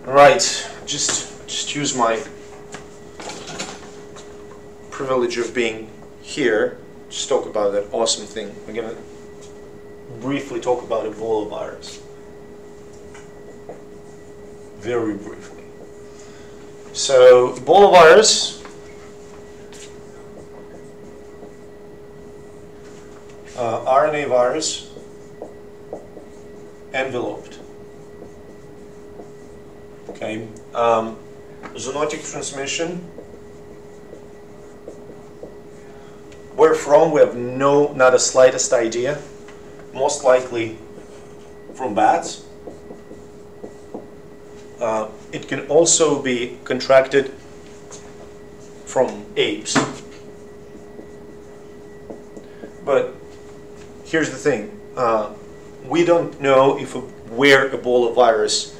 Right, just use my privilege of being here. Just talk about that awesome thing. We're gonna briefly talk about Ebola virus. Very briefly. So Ebola virus RNA virus enveloped. Okay, zoonotic transmission. Where from, we have not the slightest idea. Most likely from bats. It can also be contracted from apes. But here's the thing. We don't know where Ebola virus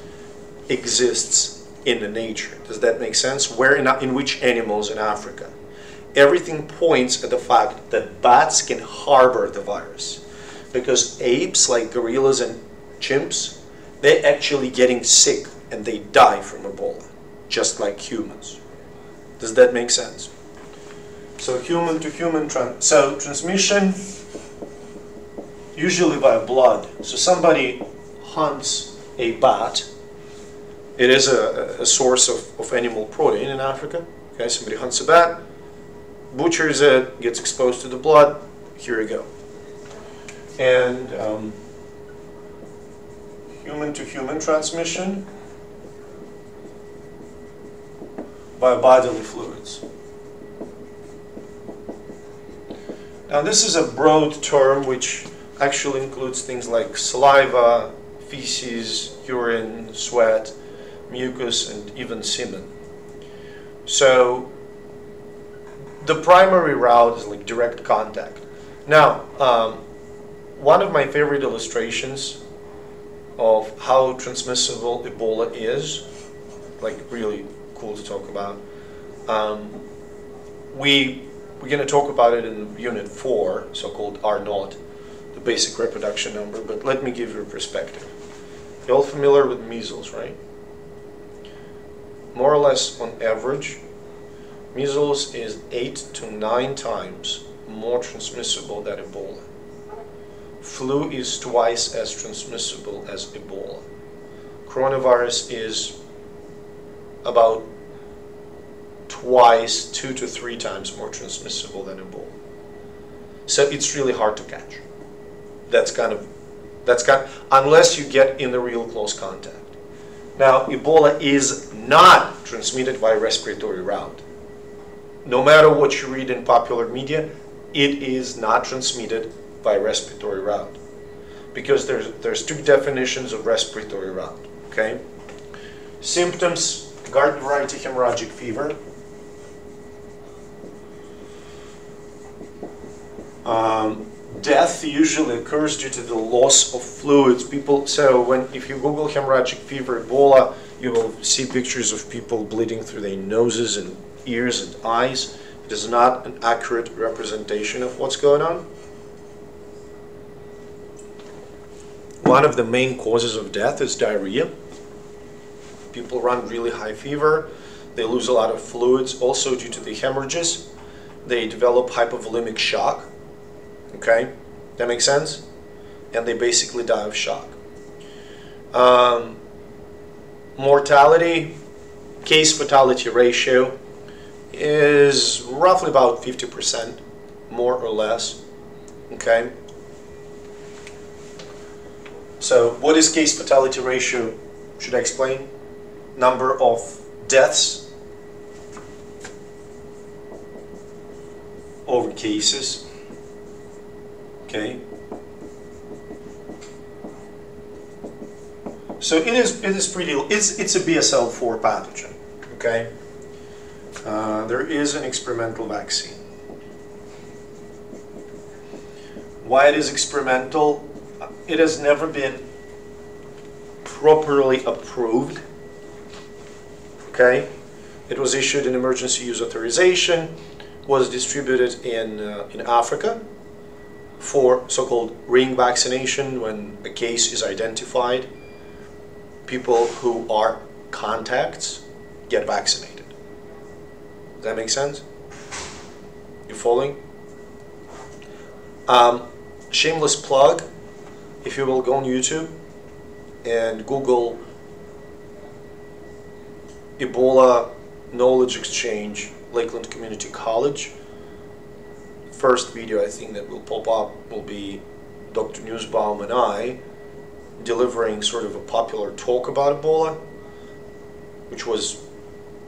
exists in the nature. Does that make sense? Where in which animals in Africa? Everything points at the fact that bats can harbor the virus, because apes like gorillas and chimps, they're actually getting sick and they die from Ebola, just like humans. Does that make sense? So human to human transmission, usually via blood. So somebody hunts a bat. It is a source of animal protein in Africa. Okay, somebody hunts a bat, butchers it, gets exposed to the blood. Here we go. And human to human transmission by bodily fluids. Now this is a broad term which actually includes things like saliva, feces, urine, sweat, mucus, and even semen. So the primary route is like direct contact. Now, one of my favorite illustrations of how transmissible Ebola is, like really cool to talk about, we're going to talk about it in Unit 4, so-called R0, the basic reproduction number, but let me give you a perspective. You're all familiar with measles, right? More or less on average, measles is 8 to 9 times more transmissible than Ebola. Flu is twice as transmissible as Ebola. Coronavirus is about twice, 2 to 3 times more transmissible than Ebola. So it's really hard to catch. Unless you get in the real close contact. Now, Ebola is not transmitted by respiratory route. No matter what you read in popular media, it is not transmitted by respiratory route, because there's two definitions of respiratory route. Okay, symptoms: garden variety hemorrhagic fever, death usually occurs due to the loss of fluids. If you Google hemorrhagic fever Ebola, you will see pictures of people bleeding through their noses and ears and eyes. It is not an accurate representation of what's going on. One of the main causes of death is diarrhea. People run really high fever. They lose a lot of fluids. Also due to the hemorrhages, they develop hypovolemic shock. Okay, that makes sense? And they basically die of shock. Mortality, case fatality ratio is roughly about 50%, more or less. Okay. So what is case fatality ratio? Should I explain? Number of deaths over cases. Okay. So it's a BSL-4 pathogen. Okay. There is an experimental vaccine. Why it is experimental? It has never been properly approved. Okay, it was issued an emergency use authorization, was distributed in Africa for so-called ring vaccination when a case is identified. People who are contacts get vaccinated. Does that make sense? You following? Shameless plug, if you will go on YouTube and Google Ebola Knowledge Exchange, Lakeland Community College. First video I think that will pop up will be Dr. Nussbaum and I delivering sort of a popular talk about Ebola, which was,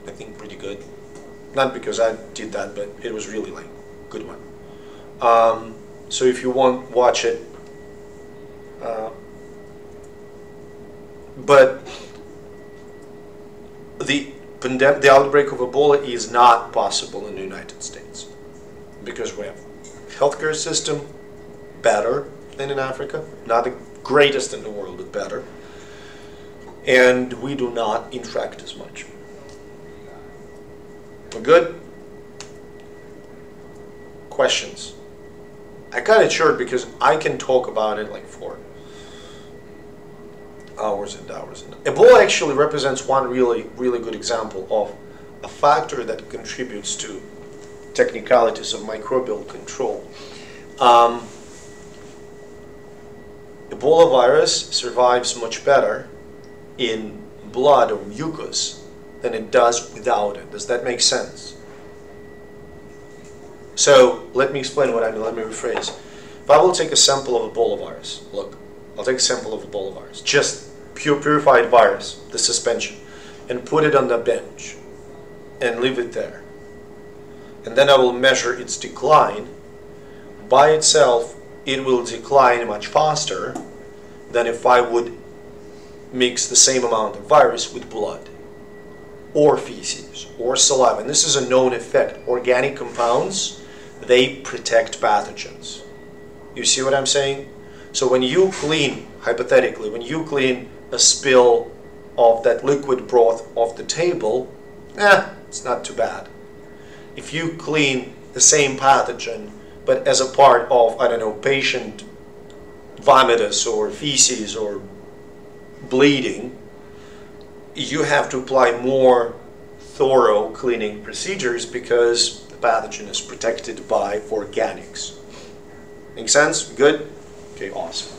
I think, pretty good. Not because I did that, but it was really like a good one. So if you want, watch it. But the outbreak of Ebola is not possible in the United States because we have a healthcare system better than in Africa, not the greatest in the world, but better, and we do not interact as much. We're good? Questions? I cut it short because I can talk about it like for hours and hours. Ebola actually represents one really good example of a factor that contributes to technicalities of microbial control. Ebola virus survives much better in blood or mucus than it does without it. Does that make sense? So let me explain what I mean. Let me rephrase. If I will take a sample of Ebola virus, look, I'll take a sample of Ebola virus, just purified virus, the suspension, and put it on the bench and leave it there. And then I will measure its decline. By itself, it will decline much faster than if I would mix the same amount of virus with blood or feces or saliva. And this is a known effect. Organic compounds, they protect pathogens. You see what I'm saying? So when you clean, hypothetically, when you clean a spill of that liquid broth off the table, it's not too bad. If you clean the same pathogen, but as a part of, I don't know, patient vomitus or feces or bleeding, you have to apply more thorough cleaning procedures because the pathogen is protected by organics. Make sense? Good? Okay, awesome.